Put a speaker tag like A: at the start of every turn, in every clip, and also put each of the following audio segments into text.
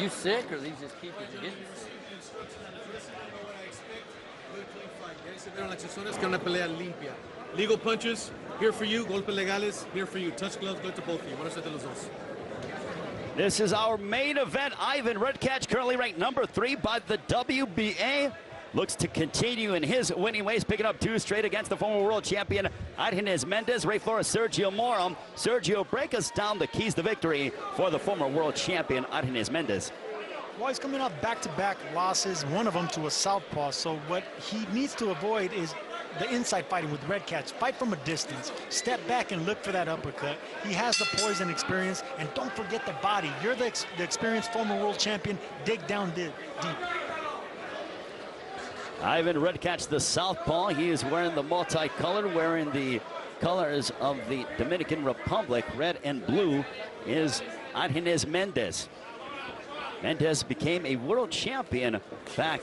A: you sick or these just keep it getting?
B: Legal punches, here for you. Golpes legales, here for you. Touch gloves, go to both of you. Buena suerte los dos.
C: This is our main event. Ivan Redkach, currently ranked number 3 by the WBA. Looks to continue in his winning ways, picking up 2 straight against the former world champion Argenis Mendez. Ray Flores, Sergio Mora. Sergio, break us down the keys to victory for the former world champion Argenis Mendez.
D: Well, he's coming off back-to-back losses, one of them to a southpaw. So what he needs to avoid is the inside fighting with Redkach. Fight from a distance. Step back and look for that uppercut. He has the poise and experience, and don't forget the body. You're the experienced former world champion. Dig down deep.
C: Ivan Redkach, the southpaw. He is wearing the multicolored, wearing the colors of the Dominican Republic. Red and blue is Argenis Mendez. Mendez became a world champion back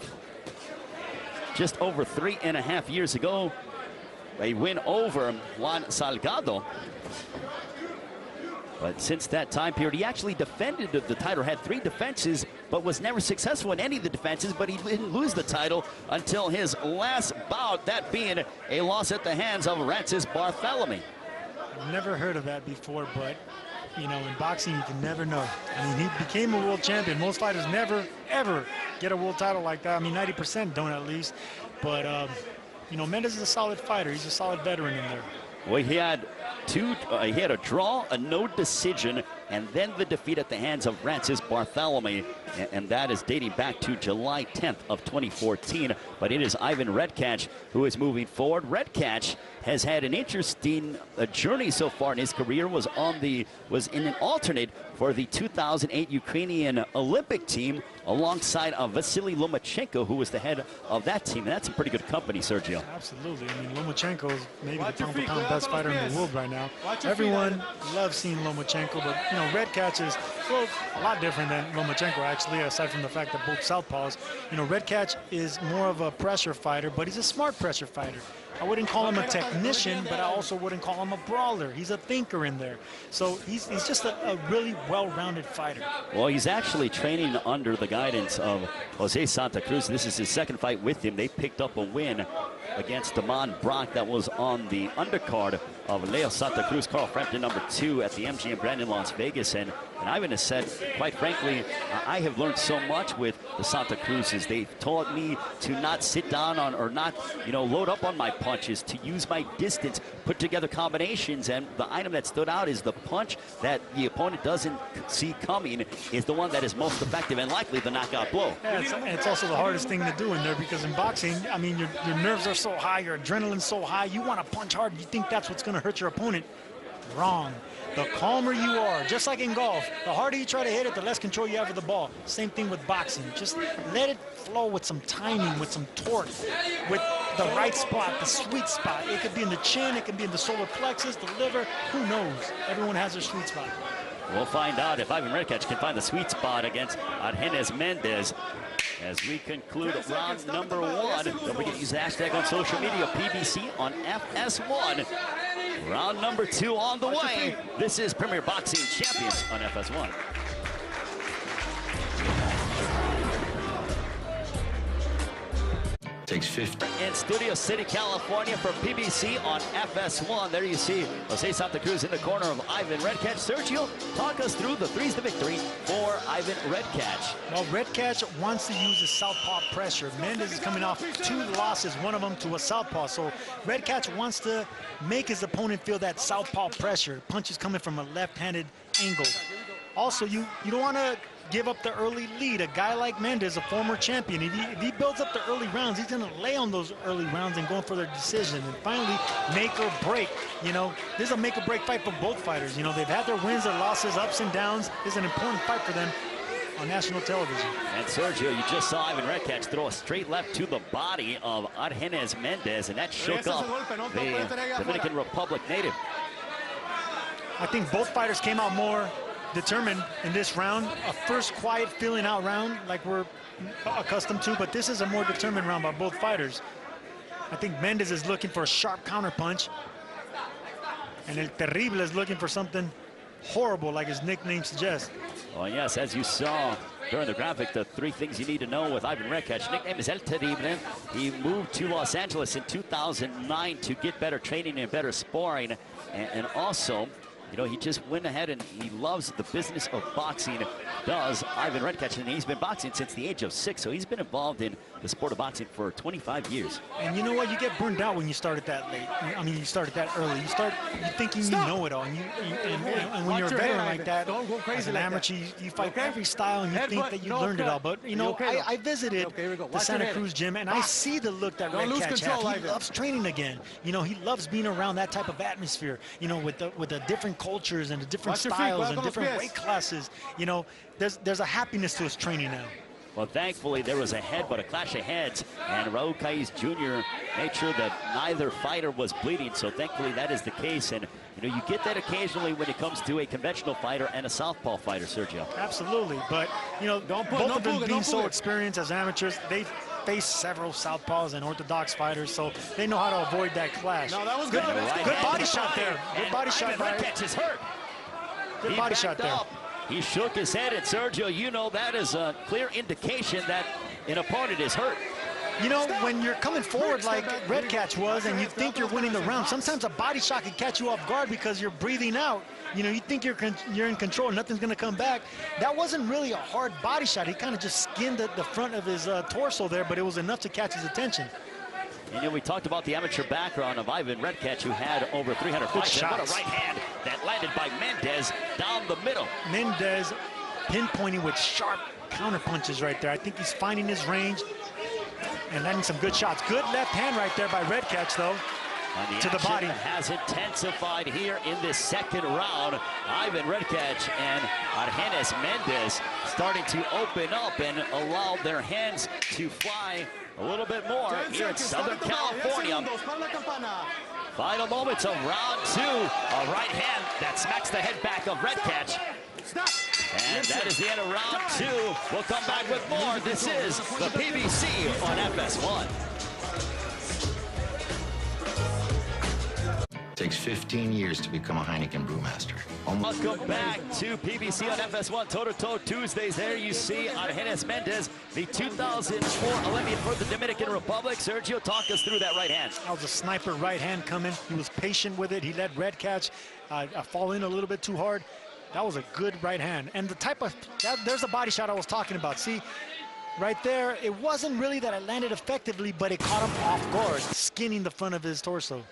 C: just over 3.5 years ago. A win over Juan Salgado. But since that time period, he actually defended the title, had 3 defenses, but was never successful in any of the defenses, but he didn't lose the title until his last bout, that being a loss at the hands of Francis Barthélemy.
D: I've never heard of that before, but you know, in boxing, you can never know. I mean, he became a world champion. Most fighters never, ever get a world title like that. I mean, 90% don't at least. But, you know, Mendez is a solid fighter. He's a solid veteran in there.
C: Well, he had a draw, a no decision, and then the defeat at the hands of Francis Barthélemy, and that is dating back to July 10th of 2014. But it is Ivan Redkach who is moving forward. Redkach has had an interesting journey so far in his career. Was in an alternate for the 2008 Ukrainian Olympic team alongside Vasily Lomachenko, who was the head of that team. And that's a pretty good company, Sergio.
D: Absolutely. I mean, Lomachenko is maybe the pound-for-pound best fighter in the world right now. Everyone loves seeing Lomachenko, but you know, Redkach is a lot different than Lomachenko, actually, aside from the fact that both southpaws. You know, Redkach is more of a pressure fighter, but he's a smart pressure fighter. I wouldn't call him a technician, but I also wouldn't call him a brawler. He's a thinker in there. So he's just a really well-rounded fighter.
C: Well, he's actually training under the guidance of Jose Santa Cruz. This is his 2nd fight with him. They picked up a win against Damon Brock that was on the undercard of Leo Santa Cruz, Carl Frampton, number 2 at the MGM Grand in Las Vegas. And Ivan has said, quite frankly, I have learned so much with the Santa Cruzes. They've taught me to not sit down on or not, you know, load up on my punches, to use my distance, put together combinations. And the item that stood out is the punch that the opponent doesn't see coming is the one that is most effective and likely the knockout blow.
D: Yeah, it's also the hardest thing to do in there, because in boxing, I mean, your nerves are so high, your adrenaline's so high, you want to punch hard, you think that's what's going to hurt your opponent. Wrong. The calmer you are, just like in golf, the harder you try to hit it, the less control you have of the ball. Same thing with boxing. Just let it flow with some timing, with some torque, with the right spot, the sweet spot. It could be in the chin, it could be in the solar plexus, the liver, who knows? Everyone has their sweet spot.
C: We'll find out if Ivan Redkach can find the sweet spot against Argenis Mendez as we conclude round number 1. Don't forget to use the hashtag on social media, PBC on FS1. Round number 2 on the way. This is Premier Boxing Champions on FS1.
E: Takes 50.
C: In Studio City, California for PBC on FS1. There you see Jose Santa Cruz in the corner of Ivan Redkach. Sergio, talk us through the 3s to victory for Ivan Redkach.
D: Well, Redkach wants to use his southpaw pressure. Mendez is coming off 2 losses, one of them to a southpaw. So Redkach wants to make his opponent feel that southpaw pressure. Punches coming from a left-handed angle. Also, you don't want to give up the early lead. A guy like Mendez, a former champion, if he builds up the early rounds, he's going to lay on those early rounds and go for their decision. And finally, make or break. You know, this is a make or break fight for both fighters. You know, they've had their wins, their losses, ups and downs. This is an important fight for them on national television.
C: And Sergio, you just saw Ivan Redkach throw a straight left to the body of Argenis Mendez, and that shook up the Dominican Republic native.
D: I think both fighters came out more determined in this round. A first quiet feeling out round like we're accustomed to, but this is a more determined round by both fighters. I think Mendez is looking for a sharp counter punch, and El Terrible is looking for something horrible, like his nickname suggests.
C: Oh, yes, as you saw during the graphic, the 3 things you need to know with Ivan Redkach. Nickname is El Terrible. He moved to Los Angeles in 2009 to get better training and better sparring. And also, you know, he just went ahead and he loves the business of boxing, does Ivan Redkach, and he's been boxing since the age of 6, so he's been involved in the sport of boxing for 25 years.
D: And you know what? You get burned out when you started that late. I mean, you started that early. You thinking you know it all. And when you're a veteran like that,
B: don't go crazy
D: as an
B: like
D: amateur, you fight every style and you think that you learned it all. But, you know, I visited the Santa Cruz gym, and I see the look that Redkach has. He loves training again. You know, he loves being around that type of atmosphere, you know, with the different cultures and the different styles and different weight classes. You know, there's a happiness to his training now.
C: Well, thankfully, there was a clash of heads, and Raul Caiz Jr. made sure that neither fighter was bleeding, so thankfully that is the case. And, you know, you get that occasionally when it comes to a conventional fighter and a southpaw fighter, Sergio.
D: Absolutely, but, you know, both of them being so experienced as amateurs, they face several southpaws and orthodox fighters, so they know how to avoid that clash.
B: No, that was good.
D: Good body shot there. Good body shot by
C: Redkach is hurt.
D: Good body shot there.
C: He shook his head, and Sergio, you know that is a clear indication that an opponent is hurt.
D: You know, when you're coming forward like Redkach was and you think you're winning the round, sometimes a body shot can catch you off guard because you're breathing out. You know, you think you're in control, nothing's going to come back. That wasn't really a hard body shot. He kind of just skinned the front of his torso there, but it was enough to catch his attention.
C: And, you know, we talked about the amateur background of Ivan Redkach, who had over 300 fights. And what a right hand that landed by Mendez down the middle.
D: Mendez pinpointing with sharp counter punches right there. I think he's finding his range and landing some good shots. Good left hand right there by Redkach, though, to the body.
C: Has intensified here in this second round. Ivan Redkach and Argenis Mendez starting to open up and allow their hands to fly a little bit more here in Southern California. Final moments of round 2. A right hand that smacks the head back of Redkach. And that is the end of round 2. We'll come back with more. This is the PBC on FS1.
E: Takes 15 years to become a Heineken brewmaster.
C: Welcome back to PBC on FS1 Toe-to-Toe Tuesdays. There you see Argenis Mendez, the 2004 Olympian for the Dominican Republic. Sergio, talk us through that right hand.
D: That was a sniper right hand coming. He was patient with it. He let Redkach fall in a little bit too hard. That was a good right hand. And the type of, there's a body shot I was talking about. See, right there, it wasn't really that it landed effectively, but it caught him off guard, skinning the front of his torso.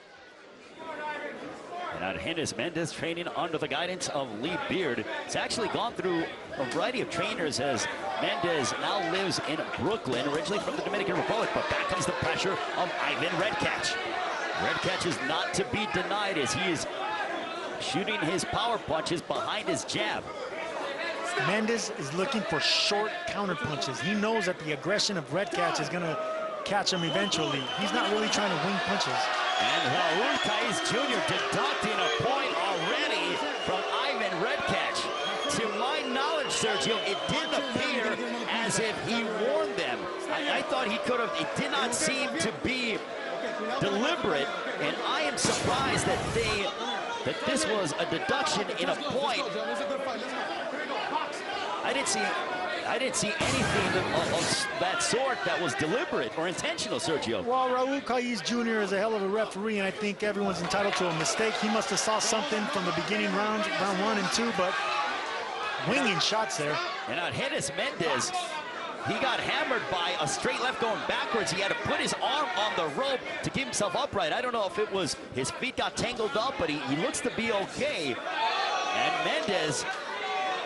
C: And Argenis Mendez training under the guidance of Lee Beard. He's actually gone through a variety of trainers as Mendez now lives in Brooklyn, originally from the Dominican Republic, but back comes the pressure of Ivan Redkach. Redkach is not to be denied as he is shooting his power punches behind his jab.
D: Mendez is looking for short counter punches. He knows that the aggression of Redkach is going to catch him eventually. He's not really trying to wing punches.
C: And Raul Caiz Jr. deducting a point already from Ivan Redkach. To my knowledge, Sergio, it didn't appear as if he warned them. I thought he could have. It did not seem to be deliberate, and I am surprised that this was a deduction in a point. I didn't see anything of that sort that was deliberate or intentional, Sergio.
D: Well, Raul Caiz Jr. is a hell of a referee, and I think everyone's entitled to a mistake. He must have saw something from the beginning round 1 and 2, but winging shots there.
C: And Argenis Mendez, he got hammered by a straight left going backwards. He had to put his arm on the rope to keep himself upright. I don't know if it was his feet got tangled up, but he looks to be okay. And Mendez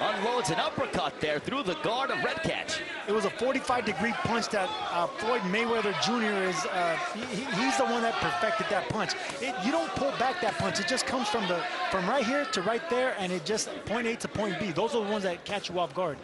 C: unloads an uppercut there through the guard of Redkach.
D: It was a 45-degree punch that Floyd Mayweather Jr. is, he's the one that perfected that punch. You don't pull back that punch. It just comes from right here to right there, and it just point A to point B. Those are the ones that catch you off guard.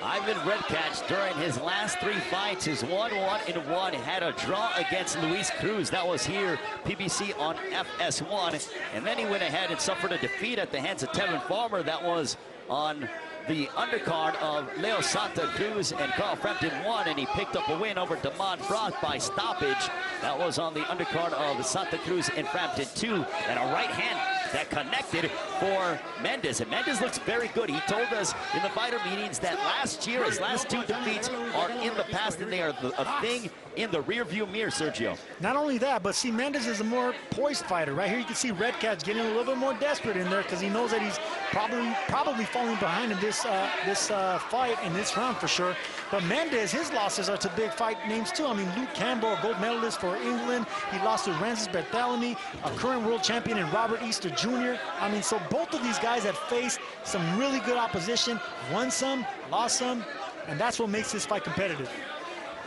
C: Ivan Redkach, during his last 3 fights, is 1-1-1. Had a draw against Luis Cruz. That was here, PBC on FS1. And then he went ahead and suffered a defeat at the hands of Tevin Farmer. That was on the undercard of Leo Santa Cruz and Carl Frampton won, and he picked up a win over Damon Brock by stoppage. That was on the undercard of Santa Cruz and Frampton 2, and a right hand that connected for Mendez. And Mendez looks very good. He told us in the fighter meetings that last year his last 2 defeats are in the past, and they are a thing in the rearview mirror, Sergio.
D: Not only that, but see, Mendez is a more poised fighter. Right here you can see Redkach getting a little bit more desperate in there because he knows that he's probably falling behind in this fight, in this round for sure. But Mendez, his losses are to big fight names too. I mean, Luke Campbell, a gold medalist for England. He lost to Rances Barthélemy, a current world champion in Robert Easter Jr. I mean, so both of these guys have faced some really good opposition, won some, lost some, and that's what makes this fight competitive.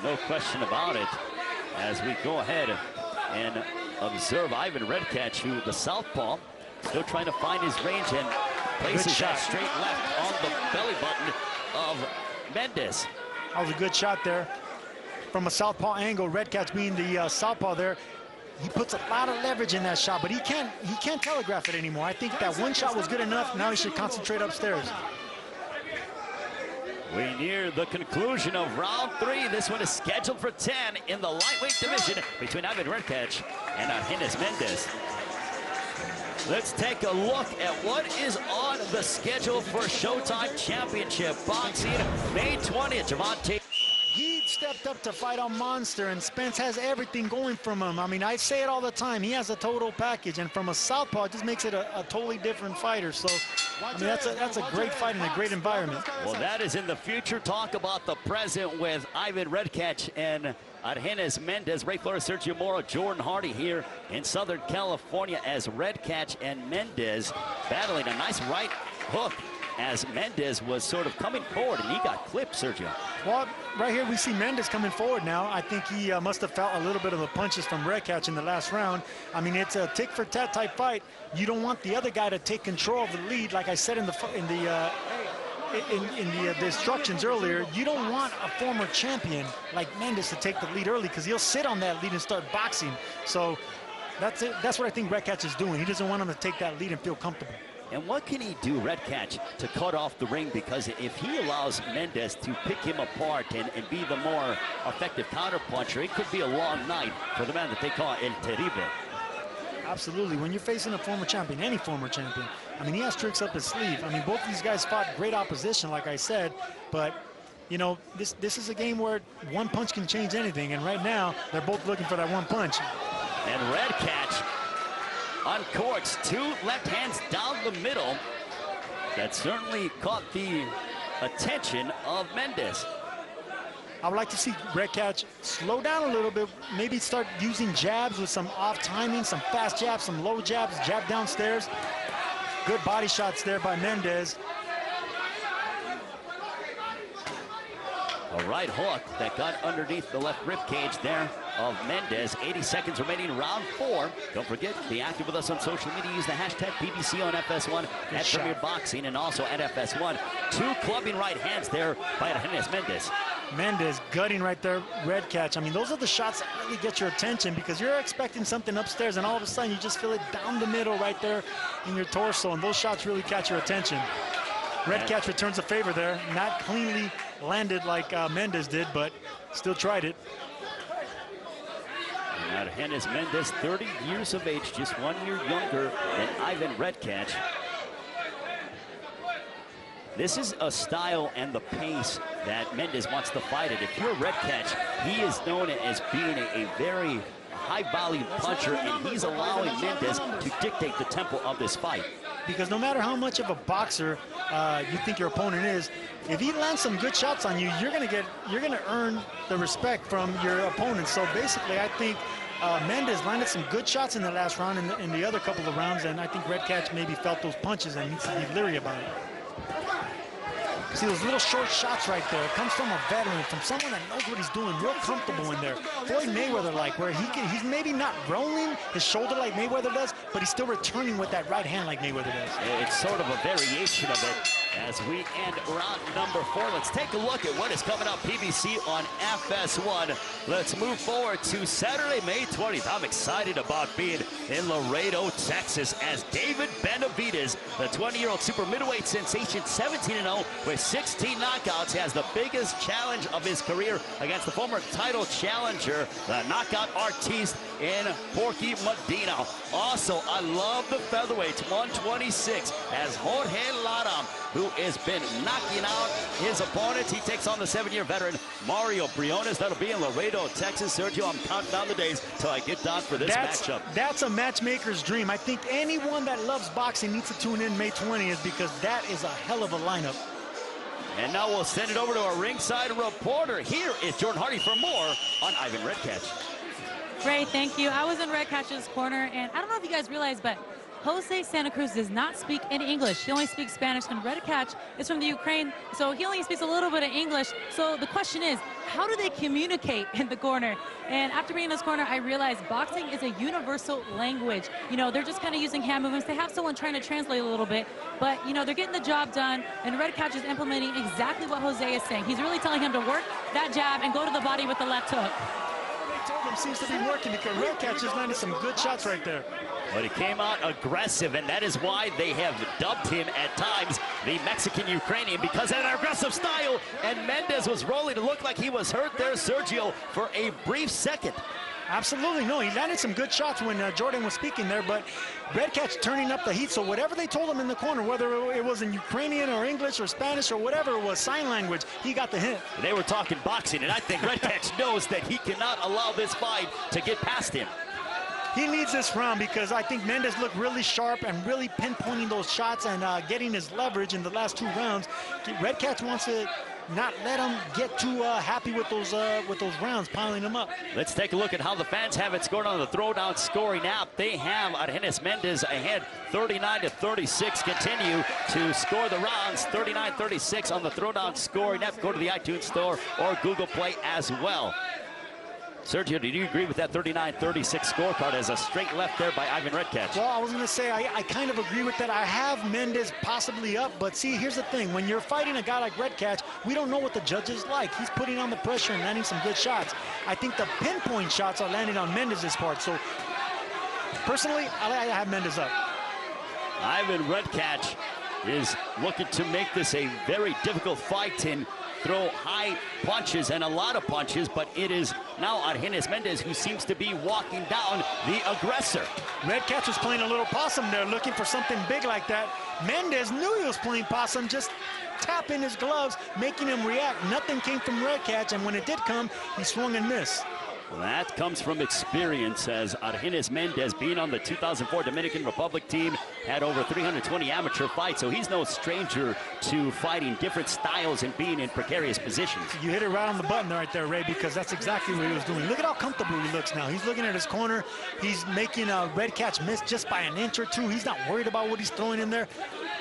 C: No question about it. As we go ahead and observe Ivan Redkach, who the southpaw, still trying to find his range and places that straight left on the belly button of Mendez.
D: That was a good shot there. From a southpaw angle, Redkach being the southpaw there, he puts a lot of leverage in that shot, but he can't telegraph it anymore. I think that one shot was good enough. Now he should concentrate upstairs.
C: We near the conclusion of round 3. This one is scheduled for 10 in the lightweight division between Ivan Redkach and Argenis Mendez. Let's take a look at what is on the schedule for Showtime Championship Boxing, May 20th. Gervonta.
D: He stepped up to fight a monster, and Spence has everything going from him. I mean, I say it all the time. He has a total package, and from a southpaw, it just makes it a totally different fighter. So, I mean, that's a great fight and a great environment.
C: Well, that is in the future. Talk about the present with Ivan Redkach and Argenis Mendez. Ray Flores, Sergio Moro, Jordan Hardy here in Southern California as Redkach and Mendez battling a nice right hook as Mendez was sort of coming forward, and he got clipped, Sergio.
D: Well, right here we see Mendez coming forward now. I think he must have felt a little bit of the punches from Redkach in the last round. I mean, it's a tick-for-tat type fight. You don't want the other guy to take control of the lead. Like I said in the instructions earlier, you don't want a former champion like Mendez to take the lead early because he'll sit on that lead and start boxing. So that's it. That's what I think Redkach is doing. He doesn't want him to take that lead and feel comfortable.
C: And what can he do, Redkach, to cut off the ring? Because if he allows Mendez to pick him apart and be the more effective counterpuncher, it could be a long night for the man that they call El Terrible.
D: Absolutely. When you're facing a former champion, any former champion, I mean, he has tricks up his sleeve. I mean, both of these guys fought great opposition, like I said, but, you know, this is a game where one punch can change anything, and right now, they're both looking for that one punch.
C: And Redkach uncorks 2 left hands down the middle. That certainly caught the attention of Mendez.
D: I would like to see Redkach slow down a little bit, maybe start using jabs with some off timing, some fast jabs, some low jabs, jab downstairs. Good body shots there by Mendez.
C: A right hook that got underneath the left rib cage there of Mendez. 80 seconds remaining in round 4. Don't forget, be active with us on social media. Use the hashtag BBC on FS1 at Premier Boxing and also at FS1. 2 clubbing right hands there by Argenis Mendez.
D: Mendez gutting right there, Redkach. I mean, those are the shots that really get your attention because you're expecting something upstairs and all of a sudden you just feel it down the middle right there in your torso, and those shots really catch your attention. Redkach returns a favor there. Not cleanly landed like Mendez did, but still tried it.
C: And Argenis Mendez, 30 years of age, just 1 year younger than Ivan Redkach. This is a style and the pace that Mendez wants to fight at. If you're Redkach, he is known as being a very high-volume puncher, and he's allowing Mendez to dictate the tempo of this fight.
D: Because no matter how much of a boxer you think your opponent is, if he lands some good shots on you, you're gonna earn the respect from your opponent. So basically, I think Mendez landed some good shots in the last round and in the other couple of rounds, and I think Redkach maybe felt those punches and needs to be leery about it. See those little short shots right there. It comes from a veteran, from someone that knows what he's doing, real comfortable in there. Floyd Mayweather-like, where he's maybe not rolling his shoulder like Mayweather does, but he's still returning with that right hand like Mayweather does.
C: It's sort of a variation of it. as we end round number 4. Let's take a look at what is coming up PBC on FS1. Let's move forward to Saturday, May 20th. I'm excited about being in Laredo, Texas, as David Benavidez, the 20-year-old super middleweight sensation, 17-0 with 16 knockouts, has the biggest challenge of his career against the former title challenger, the knockout artiste in Porky Medina. Also, I love the featherweights, 126, as Jorge Lara, who has been knocking out his opponents. He takes on the 7-year veteran Mario Briones. That'll be in Laredo, Texas. Sergio, I'm counting down the days till I get down for this matchup.
D: That's a matchmaker's dream. I think anyone that loves boxing needs to tune in May 20th, because that is a hell of a lineup.
C: And now we'll send it over to our ringside reporter. Here is Jordan Hardy for more on Ivan Redkach.
F: Ray, thank you. I was in Redkach's corner, and I don't know if you guys realize, but Jose Santa Cruz does not speak any English. He only speaks Spanish, and Redkach is from the Ukraine, so he only speaks a little bit of English. So the question is, how do they communicate in the corner? And after being in this corner, I realized boxing is a universal language. You know, they're just kind of using hand movements. They have someone trying to translate a little bit, but, you know, they're getting the job done, and Redkach is implementing exactly what Jose is saying. He's really telling him to work that jab and go to the body with the left hook.
D: Told him seems to be working, because Redkach just landed some good shots right there.
C: But he came out aggressive, and that is why they have dubbed him at times the Mexican-Ukrainian, because of an aggressive style. And Mendez was rolling to look like he was hurt there, Sergio, for a brief second.
D: Absolutely, no, he landed some good shots when Jordan was speaking there, but Redkach turning up the heat. So whatever they told him in the corner, whether it was in Ukrainian or English or Spanish or whatever it was, sign language, he got the hint.
C: They were talking boxing, and I think Redkach knows that he cannot allow this fight to get past him.
D: He needs this round, because I think Mendez looked really sharp and really pinpointing those shots and getting his leverage in the last 2 rounds. Redkach wants to not let him get too happy with those rounds, piling them up.
C: Let's take a look at how the fans have it scored on the Throwdown scoring app. They have Argenis Mendez ahead 39-36. Continue to score the rounds 39-36 on the Throwdown scoring app. Go to the iTunes store or Google Play as well. Sergio, did you agree with that 39-36 scorecard as a straight left there by Ivan Redkach?
D: Well, I was going to say, I kind of agree with that. I have Mendez possibly up, but see, here's the thing. When you're fighting a guy like Redkach, we don't know what the judge is like. He's putting on the pressure and landing some good shots. I think the pinpoint shots are landing on Mendez's part. So, personally, I have Mendez up.
C: Ivan Redkach is looking to make this a very difficult fight and throw high punches and a lot of punches, but it is now Argenis Mendez who seems to be walking down the aggressor.
D: Redkach was playing a little possum there, looking for something big like that. Mendez knew he was playing possum, just tapping his gloves, making him react. Nothing came from Redkach, and when it did come, he swung and missed.
C: That comes from experience, as Argenis Mendez, being on the 2004 Dominican Republic team, had over 320 amateur fights, so he's no stranger to fighting different styles and being in precarious positions.
D: You hit it right on the button right there, Ray, because that's exactly what he was doing. Look at how comfortable he looks now. He's looking at his corner. He's making Redkach miss just by an inch or two. He's not worried about what he's throwing in there.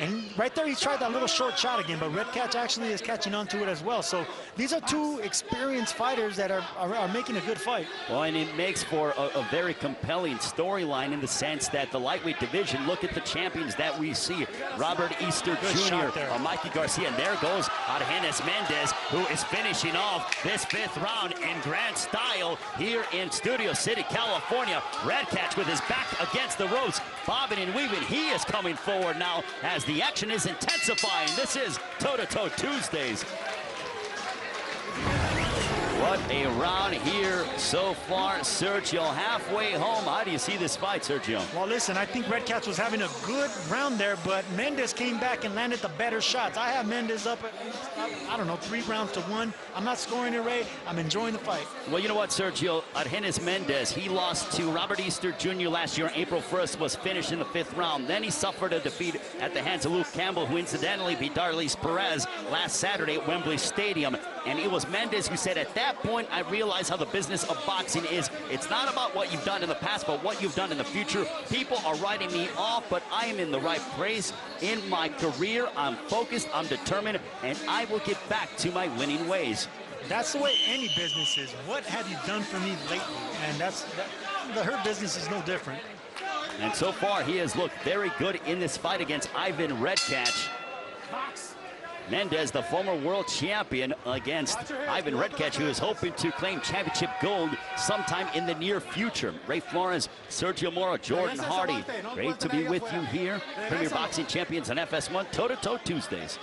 D: And right there, he tried that little short shot again, but Redkach actually is catching on to it as well. So these are 2 experienced fighters that are making a good fight.
C: Well, and it makes for a very compelling storyline in the sense that the lightweight division, look at the champions that we see. Robert Easter Jr., Mikey Garcia, and there goes Argenis Mendez, who is finishing off this 5th round in grand style here in Studio City, California. Redkach with his back against the ropes, bobbing and weaving. He is coming forward now as the action is intensifying. This is Toe-to-Toe Tuesdays. What a round here so far, Sergio. Halfway home. How do you see this fight, Sergio?
D: Well, listen, I think Redkach was having a good round there, but Mendez came back and landed the better shots. I have Mendez up at, I don't know, 3 rounds to 1. I'm not scoring it, Ray. I'm enjoying the fight.
C: Well, you know what, Sergio? Argenis Mendez, he lost to Robert Easter Jr. last year. April 1st was finished in the 5th round. Then he suffered a defeat at the hands of Luke Campbell, who incidentally beat Darlis Perez last Saturday at Wembley Stadium. And it was Mendez who said, at that point, I realized how the business of boxing is. It's not about what you've done in the past, but what you've done in the future. People are writing me off, but I am in the right place in my career. I'm focused, I'm determined, and I will get back to my winning ways.
D: That's the way any business is. What have you done for me lately? And her business is no different.
C: And so far, he has looked very good in this fight against Ivan Redkach. Mendez, the former world champion, against Ivan Redkach, who is hoping to claim championship gold sometime in the near future. Ray Flores, Sergio Mora, Jordan Hardy, great to be with you here. Premier Boxing Champions on FS1, toe-to-toe Tuesdays.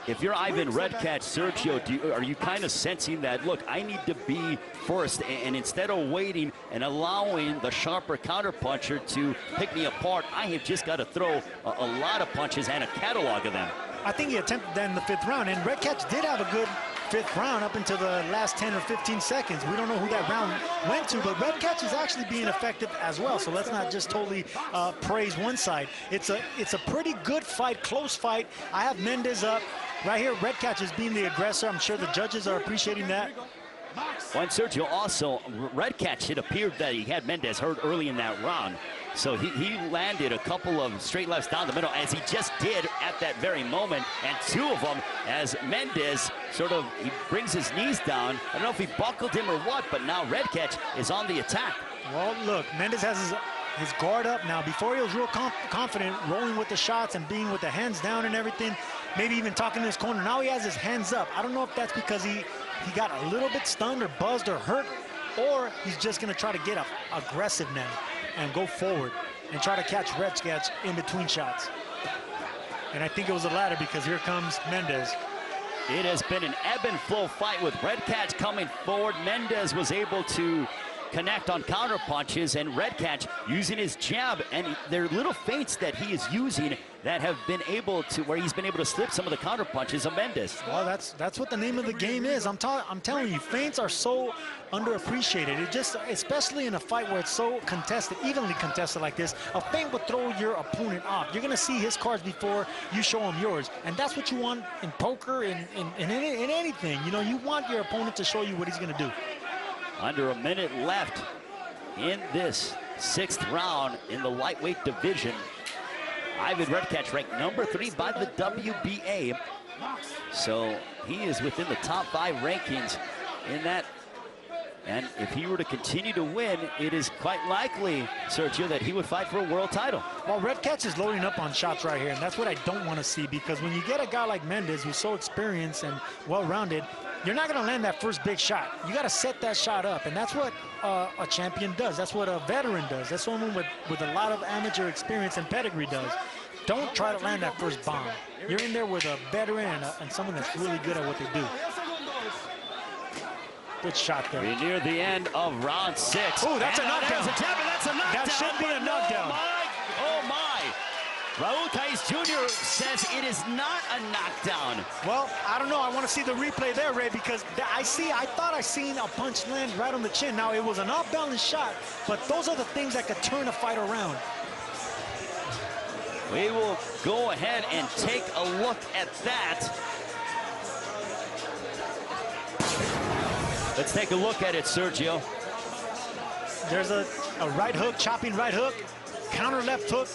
C: If you're Ivan Redkach, Sergio, are you kind of sensing that, look, I need to be first, and instead of waiting and allowing the sharper counterpuncher to pick me apart, I have just got to throw a lot of punches and a catalog of them?
D: I think he attempted that in the 5th round, and Redkach did have a good 5th round up until the last 10 or 15 seconds. We don't know who that round went to, but Redkach is actually being effective as well, so let's not just totally praise one side. It's a pretty good fight, close fight. I have Mendez up. Right here, Redkach is being the aggressor. I'm sure the judges are appreciating that.
C: Well, and Sergio, also, Redkach, it appeared that he had Mendez hurt early in that round. So he landed a couple of straight lefts down the middle, as he just did at that very moment. And 2 of them, as Mendez he brings his knees down. I don't know if he buckled him or what, but now Redkach is on the attack.
D: Well, look, Mendez has his guard up now. Before he was real confident, rolling with the shots and being with the hands down and everything, maybe even talking to his corner. Now he has his hands up. I don't know if that's because he got a little bit stunned or buzzed or hurt, or he's just going to try to get aggressive now and go forward and try to catch Redkach in between shots. And I think it was the latter, because here comes Mendez.
C: It has been an ebb and flow fight with Redkach coming forward. Mendez was able to connect on counter punches, and Redkach using his jab, and there are little feints that he is using that have been able to, where he's been able to slip some of the counter punches of Mendez.
D: Well, that's what the name of the game is. I'm telling you, feints are so underappreciated. It just, especially in a fight where it's so contested, evenly contested like this, a feint will throw your opponent off. You're gonna see his cards before you show him yours, and that's what you want in poker, in anything. You know, you want your opponent to show you what he's gonna do.
C: Under a minute left in this 6th round in the lightweight division. Ivan Redkach ranked number 3 by the WBA. So he is within the top 5 rankings in that. And if he were to continue to win, it is quite likely, Sergio, that he would fight for a world title.
D: Well, Redkach is loading up on shots right here, and that's what I don't want to see, because when you get a guy like Mendez, who's so experienced and well-rounded, you're not going to land that first big shot. You got to set that shot up, and that's what a champion does. That's what a veteran does. That's someone with a lot of amateur experience and pedigree does. Don't try to land that first bomb. You're in there with a veteran and someone that's really good at what they do. Good shot there.
C: We're near the end of round 6.
D: Oh, that's a knockdown.
C: That's a knockdown.
D: That should be a knockdown.
C: Oh my. Raul Caiz Jr. says it is not a knockdown.
D: Well, I don't know. I want to see the replay there, Ray, because I thought I seen a punch land right on the chin. Now, it was an off-balance shot, but those are the things that could turn a fight around.
C: We will go ahead and take a look at that. Let's take a look at it, Sergio.
D: There's a right hook, chopping right hook, counter left hook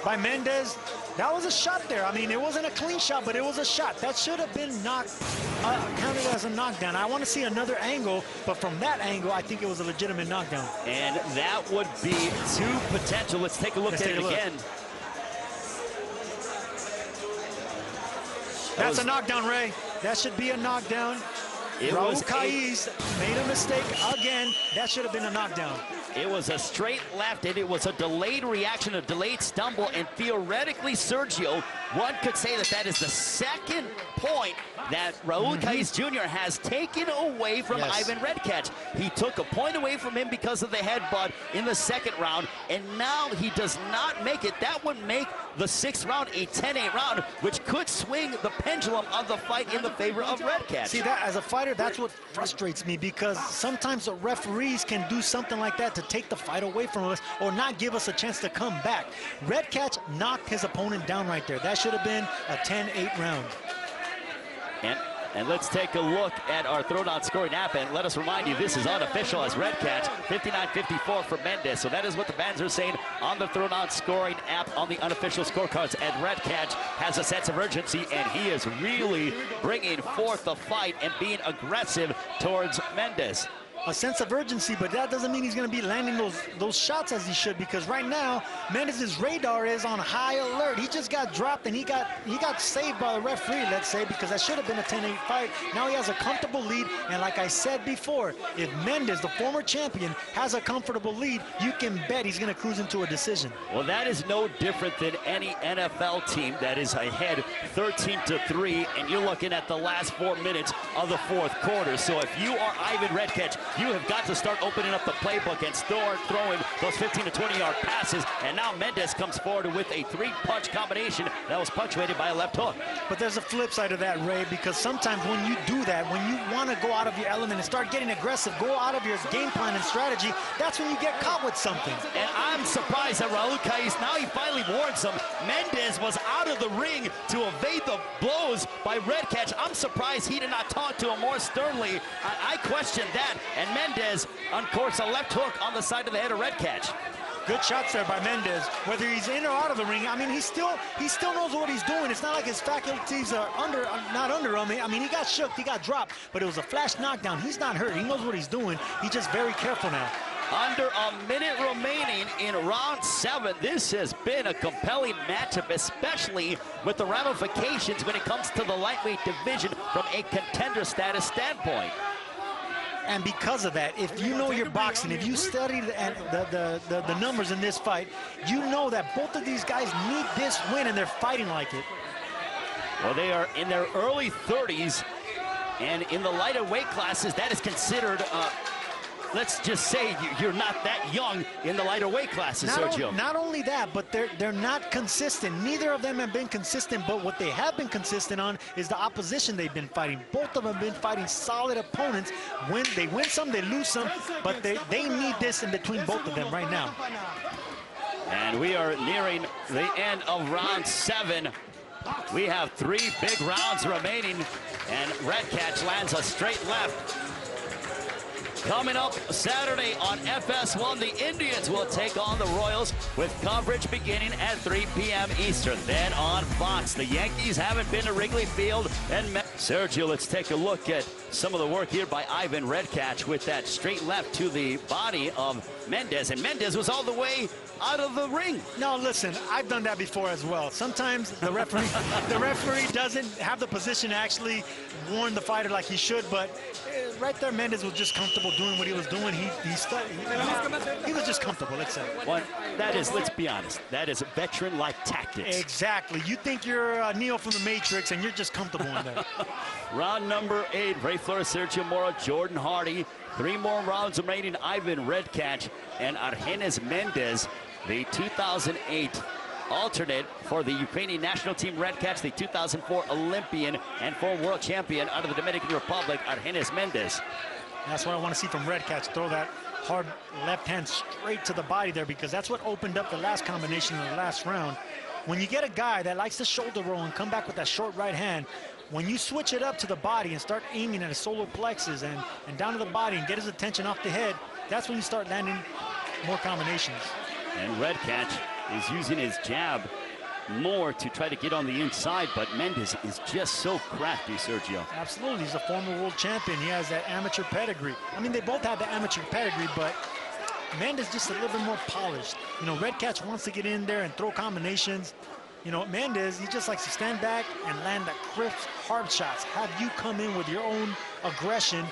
D: by Mendez. That was a shot there. I mean, it wasn't a clean shot, but it was a shot. That should have been counted as a knockdown. I want to see another angle, but from that angle, I think it was a legitimate knockdown.
C: And that would be 2 potential. Let's take a look at it again.
D: That's a knockdown, Ray. That should be a knockdown. Raul Caiz made a mistake again. That should have been a knockdown.
C: It was a straight left, and it was a delayed reaction, a delayed stumble, and theoretically, Sergio, one could say that that is the 2nd point that Raul Caiz Jr. has taken away from Ivan Redkach. He took a point away from him because of the headbutt in the 2nd round, and now he does not make it. That would make the 6th round a 10-8 round, which could swing the pendulum of the fight in the favor of Redkach.
D: See, that as a fighter, that's what frustrates me, because sometimes the referees can do something like that to take the fight away from us or not give us a chance to come back. Redkach knocked his opponent down right there. That should have been a 10-8 round.
C: And let's take a look at our throwdown scoring app, and let us remind you, this is unofficial as Redkach 59-54 for Mendez. So that is what the fans are saying on the throwdown scoring app on the unofficial scorecards. And Redkach has a sense of urgency, and he is really bringing forth the fight and being aggressive towards Mendez.
D: a sense of urgency, but that doesn't mean he's going to be landing those shots as he should, because right now Mendez's radar is on high alert. He just got dropped and he got saved by the referee, let's say, because that should have been a 10-8 fight. Now he has a comfortable lead, and like I said before, if Mendez, the former champion, has a comfortable lead, you can bet he's going to cruise into a decision.
C: Well, that is no different than any NFL team that is ahead 13-3, and you're looking at the last 4 minutes of the fourth quarter. So if you are Ivan Redkach, you have got to start opening up the playbook and start throwing those 15 to 20-yard passes. And now Mendez comes forward with a 3-punch combination that was punctuated by a left hook.
D: But there's a flip side of that, Ray, because sometimes when you do that, when you want to go out of your element and start getting aggressive, go out of your game plan and strategy, that's when you get caught with something.
C: And I'm surprised that Raul Cais, now he finally warns him. Mendez was out of the ring to evade the blows by Redkach. I'm surprised he did not talk to him more sternly. I question that. And Mendez, of course, a left hook on the side of the head of Redkach.
D: Good shots there by Mendez. Whether he's in or out of the ring, I mean, he still knows what he's doing. It's not like his faculties are not under him. I mean, he got shook, he got dropped, but it was a flash knockdown. He's not hurt. He knows what he's doing. He's just very careful now.
C: Under a minute remaining in round 7. This has been a compelling matchup, especially with the ramifications when it comes to the lightweight division from a contender status standpoint.
D: And because of that, if you know your boxing, if you study the numbers in this fight, you know that both of these guys need this win, and they're fighting like it.
C: Well, they are in their early 30s, and in the lighter weight classes, that is considered, let's just say you're not that young in the lighter weight classes, Sergio.
D: Not only that, but they're not consistent. Neither of them have been consistent, but what they have been consistent on is the opposition they've been fighting. Both of them have been fighting solid opponents. When they win some, they lose some, but they need this in between both of them right now.
C: And we are nearing the end of round 7. We have 3 big rounds remaining, and Redkach lands a straight left. Coming up Saturday on FS1, the Indians will take on the Royals with coverage beginning at 3 p.m. Eastern. Then on Fox, the Yankees haven't been to Wrigley Field. And Sergio, let's take a look at some of the work here by Ivan Redkach with that straight left to the body of Mendez. And Mendez was all the way out of the ring.
D: No, listen, I've done that before as well. Sometimes the referee doesn't have the position to actually warn the fighter like he should, but right there, Mendez was just comfortable doing what he was doing. He was just comfortable, let's say.
C: Well, that is, let's be honest, that is veteran-like tactics.
D: Exactly. You think you're Neo from the Matrix, and you're just comfortable in there.
C: Round number 8, Ray Flores, Sergio Mora, Jordan Hardy. 3 more rounds remaining. Ivan Redkach and Argenis Mendez, the 2008 alternate for the Ukrainian national team. Redkach, the 2004 Olympian and former world champion out of the Dominican Republic, Argenis Mendez.
D: That's what I want to see from Redkach. Throw that hard left hand straight to the body there, because that's what opened up the last combination in the last round. When you get a guy that likes to shoulder roll and come back with that short right hand, when you switch it up to the body and start aiming at his solar plexus and down to the body and get his attention off the head, that's when you start landing more combinations.
C: And Redkach is using his jab more to try to get on the inside, but Mendez is just so crafty, Sergio.
D: Absolutely. He's a former world champion. He has that amateur pedigree. I mean, they both have the amateur pedigree, but Mendez just a little bit more polished. You know, Redkach wants to get in there and throw combinations. You know, Mendez, he just likes to stand back and land the crisp, hard shots. Have you come in with your own aggression,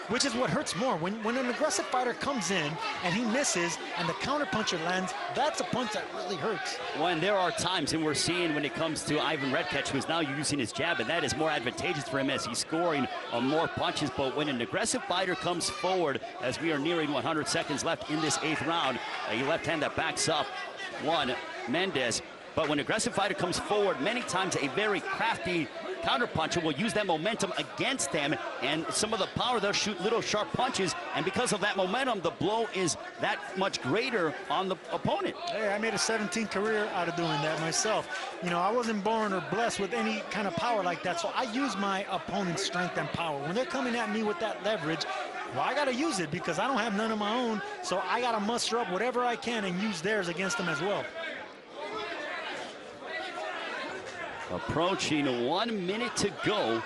D: which is what hurts more. When an aggressive fighter comes in and he misses and the counterpuncher lands, that's a punch that really hurts.
C: When there are times, and we're seeing when it comes to Ivan Redkach, who's now using his jab, and that is more advantageous for him as he's scoring more punches. But when an aggressive fighter comes forward, as we are nearing 100 seconds left in this 8th round, a left hand that backs up Mendez. But when an aggressive fighter comes forward, many times a very crafty counterpuncher will use that momentum against them, and some of the power, they'll shoot little sharp punches, and because of that momentum, the blow is that much greater on the opponent.
D: Hey, I made a 17 career out of doing that myself. You know, I wasn't born or blessed with any kind of power like that, so I use my opponent's strength and power. When they're coming at me with that leverage, well, I got to use it because I don't have none of my own, so I got to muster up whatever I can and use theirs against them as well.
C: Approaching 1 minute to go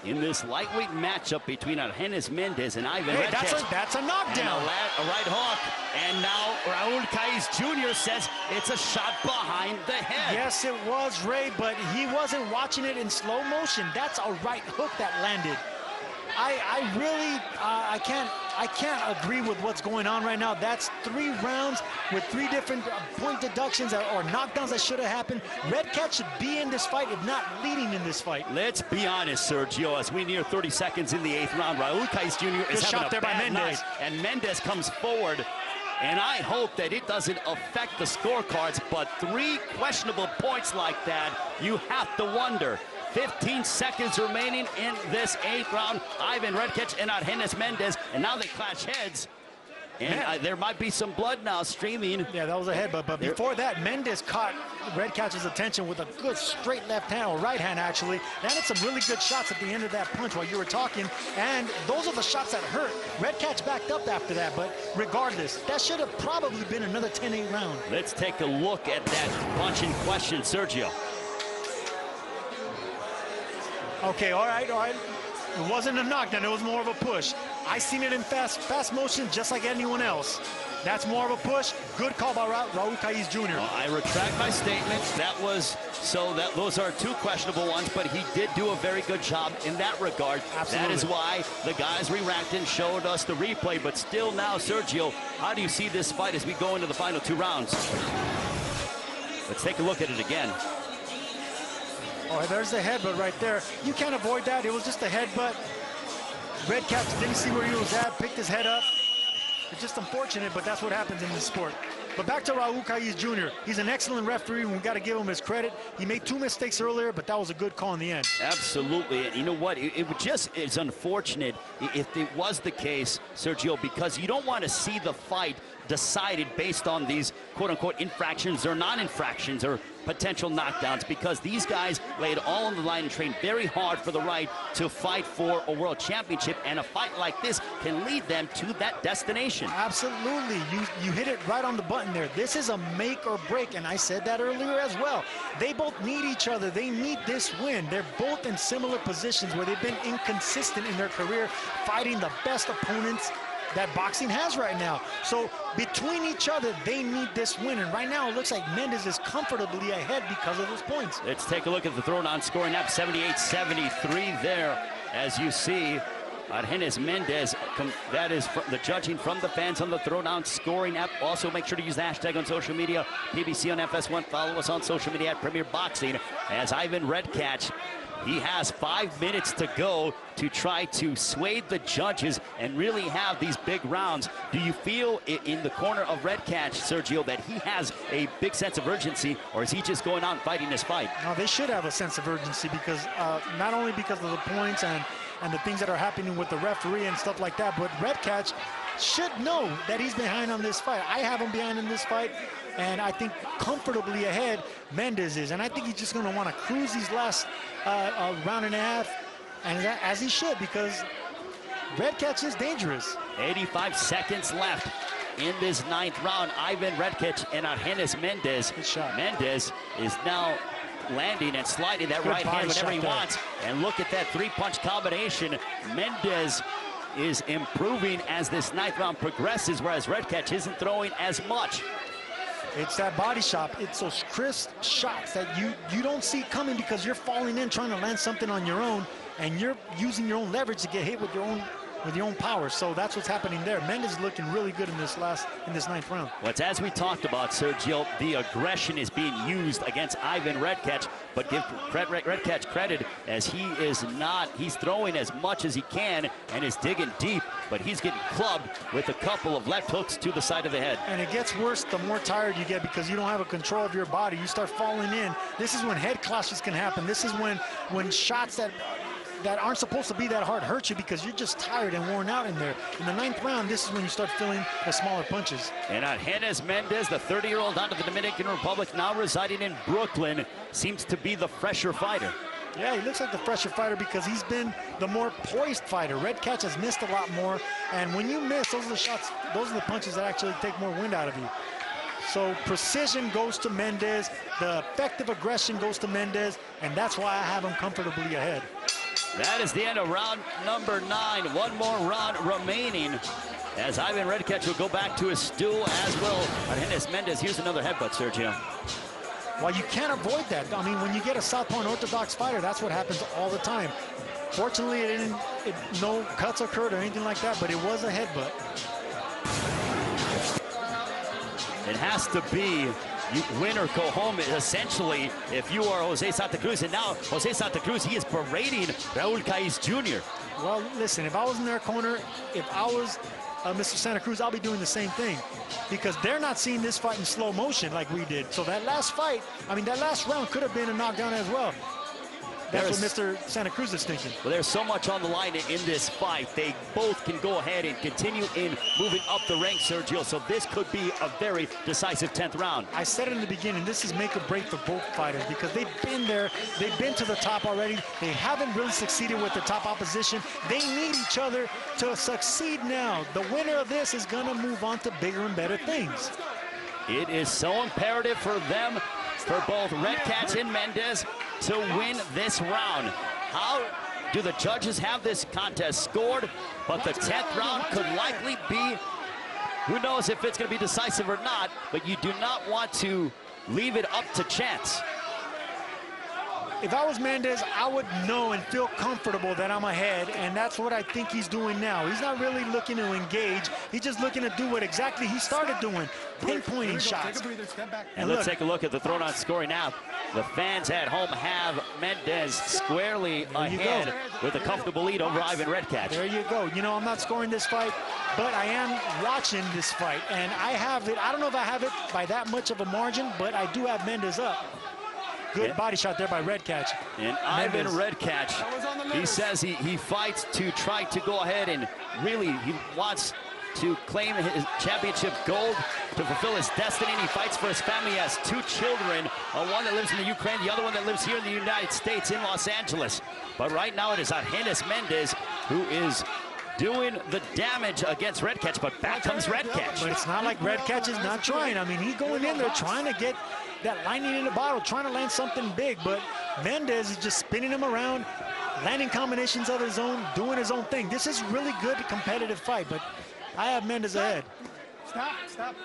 C: in this lightweight matchup between Argenis Mendez and Ivan Redkach.
D: That's a knockdown.
C: A right hook. And now Redkach Jr. says it's a shot behind the head.
D: Yes, it was, Ray, but he wasn't watching it in slow motion. That's a right hook that landed. I can't agree with what's going on right now. That's 3 rounds with 3 different point deductions or knockdowns that should have happened. Redkach should be in this fight, if not leading in this fight.
C: Let's be honest, Sergio, as we near 30 seconds in the 8th round, Redkach Jr. is having a bad night, and Mendez comes forward. And I hope that it doesn't affect the scorecards, but 3 questionable points like that, you have to wonder. 15 seconds remaining in this 8th round. Ivan Redkach and Argenis Mendez, and now they clash heads. And there might be some blood now streaming.
D: Yeah, that was a headbutt, but before that, Mendez caught Redkach's attention with a good straight left hand, or right hand actually. Landed some really good shots at the end of that punch while you were talking, and those are the shots that hurt. Redkach backed up after that, but regardless, that should have probably been another 10-8 round.
C: Let's take a look at that punch in question, Sergio.
D: Okay, all right. It wasn't a knockdown, it was more of a push. I seen it in fast motion just like anyone else. That's more of a push. Good call by Redkach Jr.
C: Well, I retract my statement. Those are 2 questionable ones, but he did do a very good job in that regard.
D: Absolutely.
C: That is why the guys re-racked and showed us the replay. But still now, Sergio, how do you see this fight as we go into the final 2 rounds? Let's take a look at it again.
D: Oh, there's the headbutt right there. You can't avoid that. It was just a headbutt. Redkach didn't see where he was at, picked his head up. It's just unfortunate, but that's what happens in this sport. But back to Redkach Jr. He's an excellent referee, and we've got to give him his credit. He made 2 mistakes earlier, but that was a good call in the end.
C: Absolutely. And you know what? It's unfortunate if it was the case, Sergio, because you don't want to see the fight decided based on these quote-unquote infractions or non-infractions or potential knockdowns, because these guys laid all on the line and trained very hard for the right to fight for a world championship, and a fight like this can lead them to that destination.
D: Absolutely. You hit it right on the button there. This is a make or break, and I said that earlier as well. They both need each other. They need this win. They're both in similar positions where they've been inconsistent in their career, fighting the best opponents that boxing has right now. So between each other, they need this win. And right now, it looks like Mendez is comfortably ahead because of those points.
C: Let's take a look at the throwdown scoring app. 78-73 there, as you see. Argenis Mendez, that is the judging from the fans on the throwdown scoring app. Also, make sure to use the hashtag on social media, PBC on FS1. Follow us on social media at Premier Boxing. As Ivan Redkach, he has 5 minutes to go to try to sway the judges and really have these big rounds. Do you feel in the corner of Redkach, Sergio, that he has a big sense of urgency, or is he just going out and fighting this fight?
D: No, they should have a sense of urgency, because not only because of the points and the things that are happening with the referee and stuff like that, but Redkach should know that he's behind on this fight. I have him behind in this fight, and I think comfortably ahead Mendez is. And I think he's just going to want to cruise these last round and a half, and as he should, because Redkach is dangerous.
C: 85 seconds left in this 9th round. Ivan Redkach and Argenis Mendez.
D: Good shot.
C: Mendez is now landing and sliding that right hand whenever he wants. And look at that 3-punch combination. Mendez is improving as this 9th round progresses, whereas Redkach isn't throwing as much.
D: It's that body shot. It's those crisp shots that you don't see coming, because you're falling in trying to land something on your own, and you're using your own leverage to get hit with your own power. So that's what's happening there. Mendez is looking really good in this 9th round.
C: Well, it's as we talked about, Sergio, the aggression is being used against Ivan Redkach, but give Redkach credit, as he's throwing as much as he can and is digging deep, but he's getting clubbed with a couple of left hooks to the side of the head.
D: And it gets worse the more tired you get, because you don't have a control of your body. You start falling in. This is when head clashes can happen. This is when shots that aren't supposed to be that hard hurt you, because you're just tired and worn out in there. In the 9th round, this is when you start feeling the smaller punches.
C: And Argenis Mendez, the 30-year-old out of the Dominican Republic, now residing in Brooklyn, seems to be the fresher fighter.
D: Yeah, he looks like the fresher fighter because he's been the more poised fighter. Redkach has missed a lot more, and when you miss, those are the shots, those are the punches that actually take more wind out of you. So precision goes to Mendez, the effective aggression goes to Mendez, and that's why I have him comfortably ahead.
C: That is the end of round number 9. One more round remaining as Ivan Redkach will go back to his stool, as will Argenis Mendez. Here's another headbutt, Sergio.
D: Well, you can't avoid that. I mean, when you get a southpaw orthodox fighter, that's what happens all the time. Fortunately, no cuts occurred or anything like that, but it was a headbutt.
C: It has to be you win or go home, essentially, if you are Jose Santa Cruz. And now Jose Santa Cruz, he is berating Raul Caiz Jr.
D: Well, listen, if I was in their corner, if I was Mr. Santa Cruz, I'll be doing the same thing, because they're not seeing this fight in slow motion like we did. So that last fight, I mean, that last round could have been a knockdown as well. That's what Mr. Santa Cruz is thinking.
C: Well, there's so much on the line in this fight. They both can go ahead and continue in moving up the ranks, Sergio. So this could be a very decisive 10th round.
D: I said it in the beginning, this is make or break for both fighters, because they've been there. They've been to the top already. They haven't really succeeded with the top opposition. They need each other to succeed now. The winner of this is going to move on to bigger and better things.
C: It is so imperative for them, for both Redkach and Mendez, to win this round. How do the judges have this contest scored? But the 10th round could likely be, who knows if it's going to be decisive or not, but you do not want to leave it up to chance.
D: If I was Mendez, I would know and feel comfortable that I'm ahead, and that's what I think he's doing now. He's not really looking to engage. He's just looking to do what exactly he started doing, pinpointing shots.
C: And let's take a look at the thrown-on scoring app. The fans at home have Mendez squarely ahead with a comfortable lead over Ivan Redkach.
D: There you go. You know, I'm not scoring this fight, but I am watching this fight, and I have it. I don't know if I have it by that much of a margin, but I do have Mendez up. Good body shot there by Redkach.
C: And Ivan Redkach, he says he fights to try to go ahead and really he wants to claim his championship gold, to fulfill his destiny. And he fights for his family. He has 2 children, one that lives in the Ukraine, the other one that lives here in the United States in Los Angeles. But right now it is Argenis Mendez who is doing the damage against Redkach, but back comes Redkach.
D: But it's not like Redkach is not trying. I mean, he's going in there trying to get that lightning in the bottle, trying to land something big, but Mendez is just spinning him around, landing combinations of his own, doing his own thing. This is really good competitive fight, but I have Mendez ahead.
B: Stop.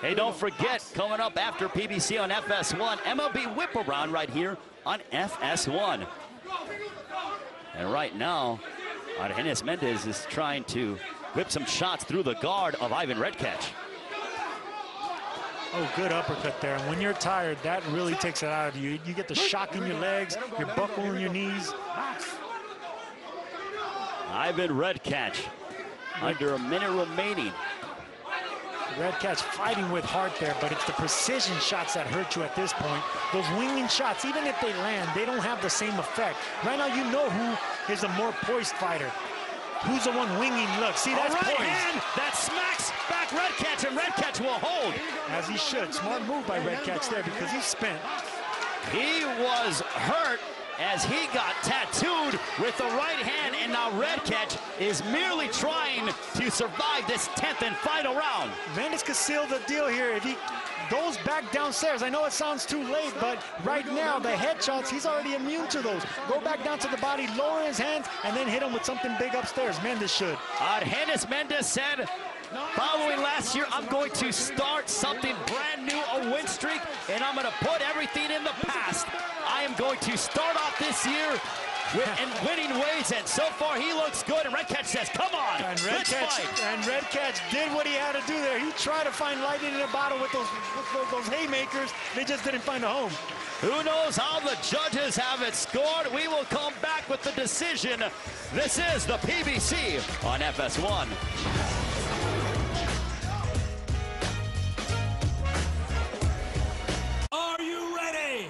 C: Hey, don't forget, coming up after PBC on FS1, MLB Whip Around right here on FS1. And right now, Argenis Mendez is trying to whip some shots through the guard of Ivan Redkach.
D: Oh, good uppercut there. And when you're tired, that really takes it out of you. You get the shock in your legs, you're buckling your knees.
C: Ivan Redkach, under a minute remaining.
D: Redkach fighting with heart there, but it's the precision shots that hurt you at this point. Those winging shots, even if they land, they don't have the same effect. Right now, you know who is a more poised fighter. Who's the one winging? Look, see, that's
C: right
D: poised.
C: Hand that smacks back Redkach, and Redkach will hold.
D: As he should. Smart move by Redkach there, because he's spent.
C: He was hurt as he got tattooed with the right hand, and now Redkach is merely trying to survive this 10th and final round.
D: Mendez could seal the deal here if he goes back downstairs. I know it sounds too late, but right now the headshots, he's already immune to those. Go back down to the body, lower his hands, and then hit him with something big upstairs. Mendez should.
C: Argenis Mendez said, following last year, I'm going to start something brand new, a win streak, and I'm going to put everything in the past. I am going to start off this year in winning ways, and so far he looks good. And Redkach says, "Come on, let's fight."
D: And Redkach did what he had to do there. He tried to find lightning in a bottle with those haymakers. They just didn't find a home.
C: Who knows how the judges have it scored? We will come back with the decision. This is the PBC on FS1.
G: Are you ready?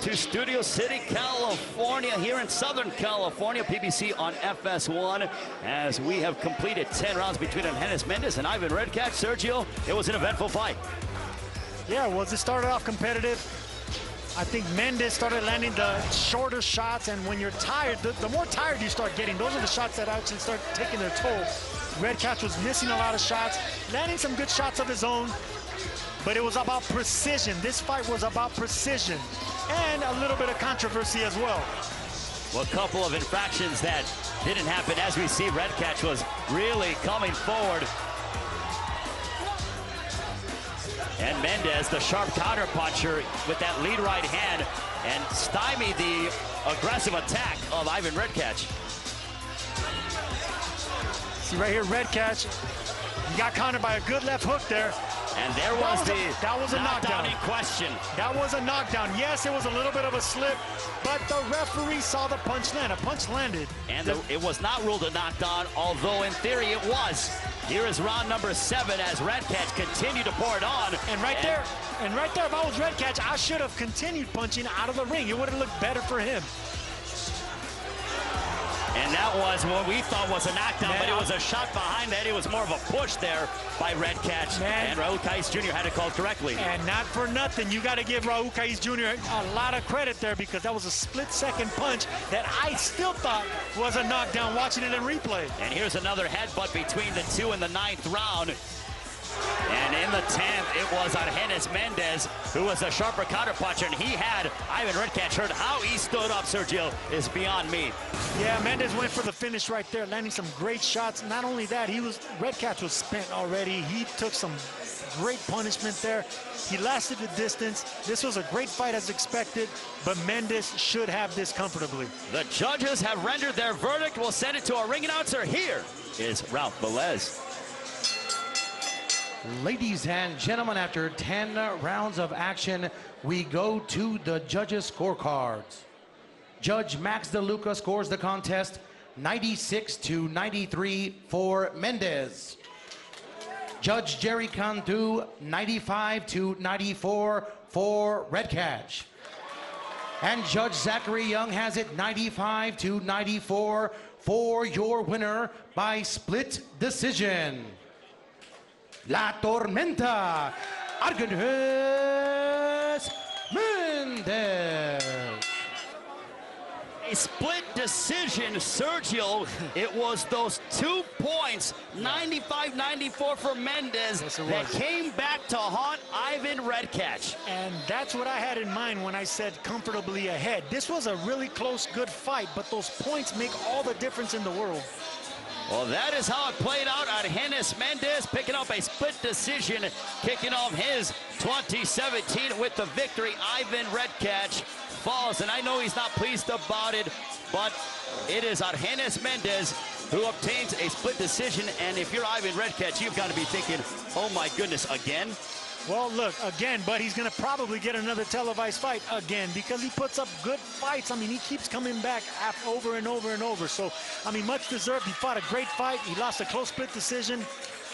C: To Studio City, California, here in Southern California, PBC on FS1, as we have completed 10 rounds between Argenis Mendez and Ivan Redkach. Sergio, it was an eventful fight.
D: Yeah, well, it started off competitive. I think Mendez started landing the shorter shots, and when you're tired, the more tired you start getting, those are the shots that actually start taking their toll. Redkach was missing a lot of shots, landing some good shots of his own, but it was about precision. This fight was about precision and a little bit of controversy as well.
C: Well, a couple of infractions that didn't happen. As we see, Redkach was really coming forward. And Mendez, the sharp counter puncher with that lead right hand, and stymie the aggressive attack of Ivan Redkach.
D: See right here, Redkach, he got countered by a good left hook there.
C: And there was
D: that was a knockdown
C: in question.
D: That was a knockdown. Yes, it was a little bit of a slip, but the referee saw the punch land. A punch landed.
C: And it was not ruled a knockdown, although in theory it was. Here is round number 7 as Redkach continued to pour it on.
D: And right there, if I was Redkach, I should have continued punching out of the ring. It would have looked better for him.
C: And that was what we thought was a knockdown, but it was a shot behind that. It was more of a push there by Redkach. And Raul Caiz Jr. had it called correctly.
D: And not for nothing, you got to give Raul Caiz Jr. a lot of credit there, because that was a split-second punch that I still thought was a knockdown watching it in replay.
C: And here's another headbutt between the two in the 9th round. And in the 10th, it was Argenis Mendez, who was a sharper counterpuncher, and he had Ivan Redkach hurt. How he stood up, Sergio, is beyond me.
D: Yeah, Mendez went for the finish right there, landing some great shots. Not only that, Redkach was spent already. He took some great punishment there. He lasted the distance. This was a great fight as expected, but Mendez should have this comfortably.
C: The judges have rendered their verdict. We'll send it to our ring announcer. Here is Ralph Velez.
G: Ladies and gentlemen, after 10 rounds of action, we go to the judges' scorecards. Judge Max DeLuca scores the contest 96-93 for Mendez. Judge Jerry Cantu 95-94 for Redkach. And Judge Zachary Young has it 95-94 for your winner by split decision. La Tormenta, Argenis Mendez.
C: A split decision, Sergio. It was those 2 points, 95-94 for Mendez, that came back to haunt Ivan Redkach.
D: And that's what I had in mind when I said comfortably ahead. This was a really close, good fight, but those points make all the difference in the world.
C: Well, that is how it played out. Argenis Mendez picking up a split decision, kicking off his 2017 with the victory. Ivan Redkach falls, and I know he's not pleased about it, but it is Argenis Mendez who obtains a split decision. And if you're Ivan Redkach, you've got to be thinking, oh my goodness, again?
D: Well, look, again, but he's going to probably get another televised fight again, because he puts up good fights. I mean, he keeps coming back over and over and over. So, I mean, much deserved. He fought a great fight. He lost a close split decision.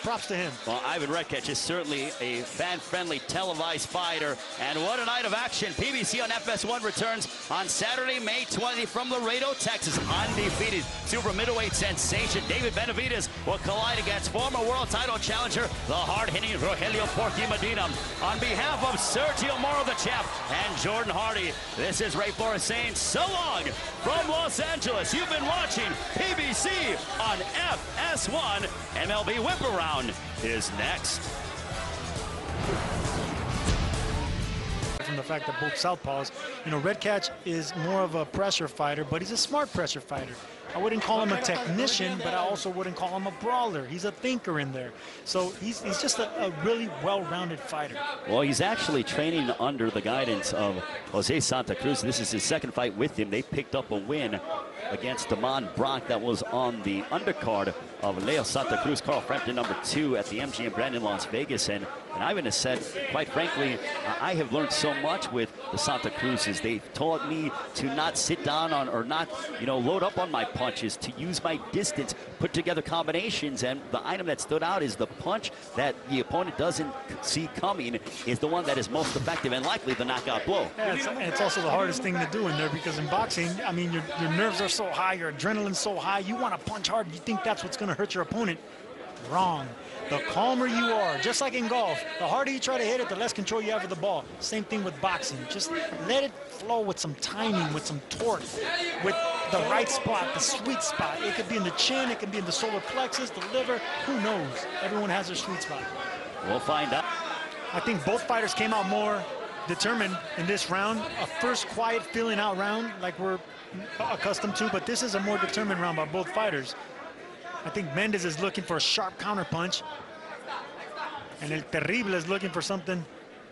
D: Props to him.
C: Well, Ivan Redkach is certainly a fan-friendly televised fighter. And what a night of action. PBC on FS1 returns on Saturday, May 20 from Laredo, Texas. Undefeated super middleweight sensation David Benavidez will collide against former world title challenger, the hard-hitting Rogelio Porky Medina. On behalf of Sergio Moro, the champ, and Jordan Hardy, this is Ray Forrest saying so long from Los Angeles. You've been watching PBC on FS1. MLB Whip Around is next.
D: From the fact that both southpaws, you know, Redkach is more of a pressure fighter, but he's a smart pressure fighter. I wouldn't call him a technician, but I also wouldn't call him a brawler. He's a thinker in there. So he's just a really well-rounded fighter.
C: Well, he's actually training under the guidance of Jose Santa Cruz. This is his 2nd fight with him. They picked up a win against Damon Brock that was on the undercard of Leo Santa Cruz, Carl Frampton, number 2 at the MGM Grand in Las Vegas. And Ivan has said, quite frankly, I have learned so much with the Santa Cruzes. They've taught me to not sit down on, or not, you know, load up on my punches, to use my distance, put together combinations. And the item that stood out is the punch that the opponent doesn't see coming is the one that is most effective and likely the knockout blow.
D: Yeah, it's also the hardest thing to do in there, because in boxing, I mean, your nerves are so high, your adrenaline's so high, you want to punch hard, you think that's what's going to hurt your opponent. Wrong. The calmer you are, just like in golf, the harder you try to hit it, the less control you have of the ball. Same thing with boxing. Just let it flow with some timing, with some torque, with the right spot, the sweet spot. It could be in the chin, it could be in the solar plexus, the liver, who knows? Everyone has their sweet spot.
C: We'll find out.
D: I think both fighters came out more determined in this round. A first quiet feeling out round like we're accustomed to, but this is a more determined round by both fighters. I think Mendez is looking for a sharp counterpunch, and El Terrible is looking for something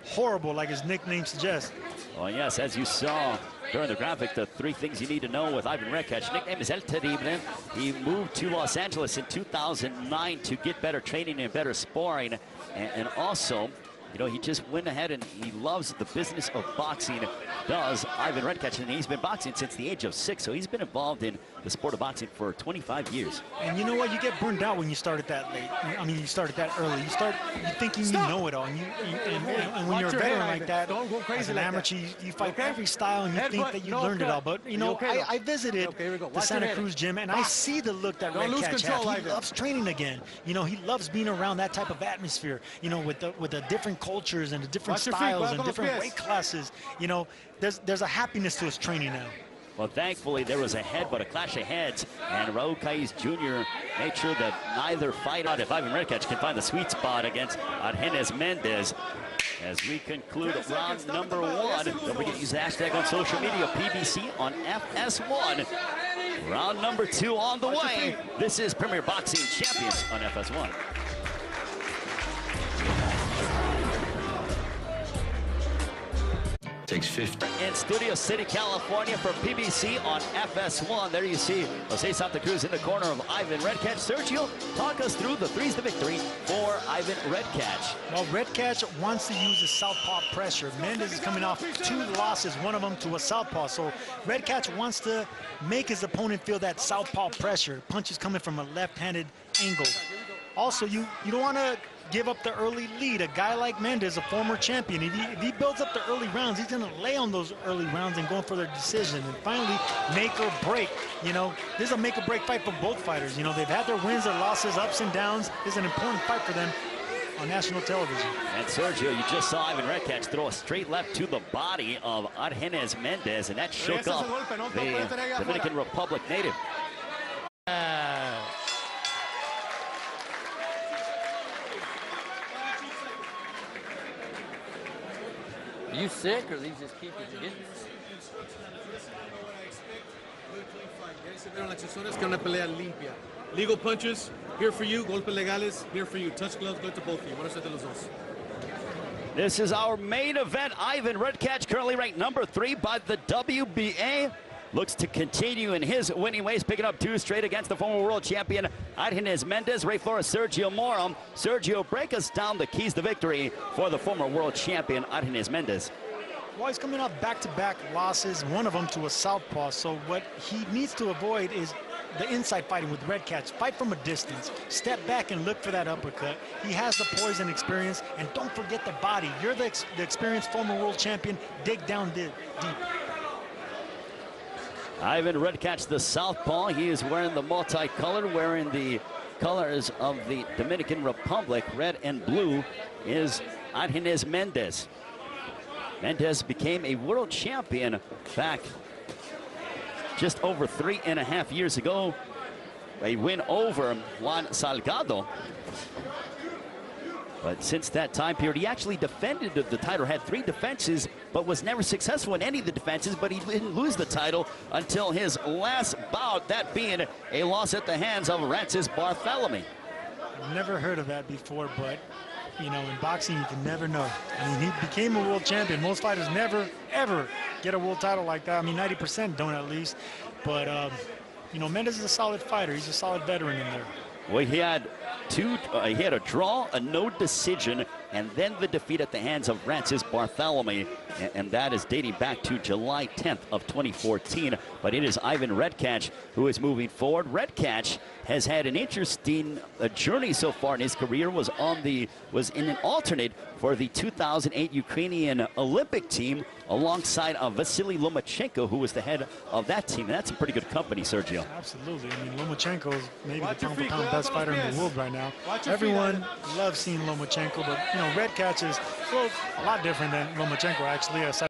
D: horrible like his nickname suggests.
C: Well, yes, as you saw during the graphic, the 3 things you need to know with Ivan Redkach. Nickname is El Terrible. He moved to Los Angeles in 2009 to get better training and better sparring, and also, you know, he just went ahead and he loves the business of boxing, does Ivan Redkach, and he's been boxing since the age of 6, so he's been involved in the sport of boxing for 25 years.
D: And you know what? You get burned out when you start it that late. I mean, you start it that early. You thinking you know it all, and when you're a veteran like that, as an amateur, you fight every style, and you think that you learned it all. But you know, I visited the Santa Cruz gym, and I see the look that Redkach has. He loves training again. You know, he loves being around that type of atmosphere. You know, with the different cultures and the different styles and different weight classes. You know, there's a happiness to his training now.
C: Well, thankfully, there was a headbutt, a clash of heads, and Raul Caiz Jr. made sure that neither fighter, if Ivan Redkach can find the sweet spot against Argenis Mendez. As we conclude round number 1, don't forget to use the hashtag on social media, PBC on FS1. Round number 2 on the way. This is Premier Boxing Champions on FS1.
E: Takes 50.
C: In Studio City, California for PBC on FS1. There you see Jose Santa Cruz in the corner of Ivan Redkach. Sergio, talk us through the 3s to victory for Ivan Redkach.
D: Well, Redkach wants to use his southpaw pressure. Mendez is coming off 2 losses, one of them to a southpaw. So Redkach wants to make his opponent feel that southpaw pressure. Punches coming from a left-handed angle. Also, you don't want to give up the early lead. A guy like Mendez, a former champion, if he builds up the early rounds, he's going to lay on those early rounds and go for their decision. And finally, make or break. You know, this is a make or break fight for both fighters. You know, they've had their wins, their losses, ups and downs. This is an important fight for them on national television.
C: And Sergio, you just saw Ivan Redkach throw a straight left to the body of Argenis Mendez, and that shook up the Dominican Republic native.
A: Are you sick, or these just keep you to getting?
B: Legal punches, here for you. Golpes legales, here for you. Touch gloves, go to both of you. Buenas tardes, los dos.
C: This is our main event. Ivan Redkach, currently ranked number 3 by the WBA. Looks to continue in his winning ways, picking up 2 straight against the former world champion Argenis Mendez. Ray Flores, Sergio Mora. Sergio, break us down the keys to victory for the former world champion Argenis Mendez.
D: Well, he's coming off back-to-back losses, one of them to a southpaw. So what he needs to avoid is the inside fighting with Redkach. Fight from a distance. Step back and look for that uppercut. He has the poise and experience, and don't forget the body. You're the experienced former world champion. Dig down deep.
C: Ivan Redkach, the southpaw. He is wearing the multicolored, wearing the colors of the Dominican Republic. Red and blue is Argenis Mendez. Mendez became a world champion back just over 3.5 years ago. A win over Juan Salgado. But since that time period, he actually defended the title, had 3 defenses, but was never successful in any of the defenses, but he didn't lose the title until his last bout, that being a loss at the hands of Francis Barthélemy.
D: I've never heard of that before, but, you know, in boxing, you can never know. I mean, he became a world champion. Most fighters never, ever get a world title like that. I mean, 90% don't at least. But, you know, Mendez is a solid fighter. He's a solid veteran in there.
C: Well, he had a draw, a no decision, and then the defeat at the hands of Francis Barthélemy, and that is dating back to July 10th of 2014. But it is Ivan Redkach who is moving forward. Redkach has had an interesting journey so far in his career. Was in an alternate for the 2008 Ukrainian Olympic team alongside Vasily Lomachenko, who was the head of that team. And that's a pretty good company, Sergio.
D: Absolutely. I mean, Lomachenko is maybe the pound-for-pound best fighter in the world right now. Everyone loves seeing Lomachenko, but, you know, Redkach is, well, a lot different than Lomachenko, actually.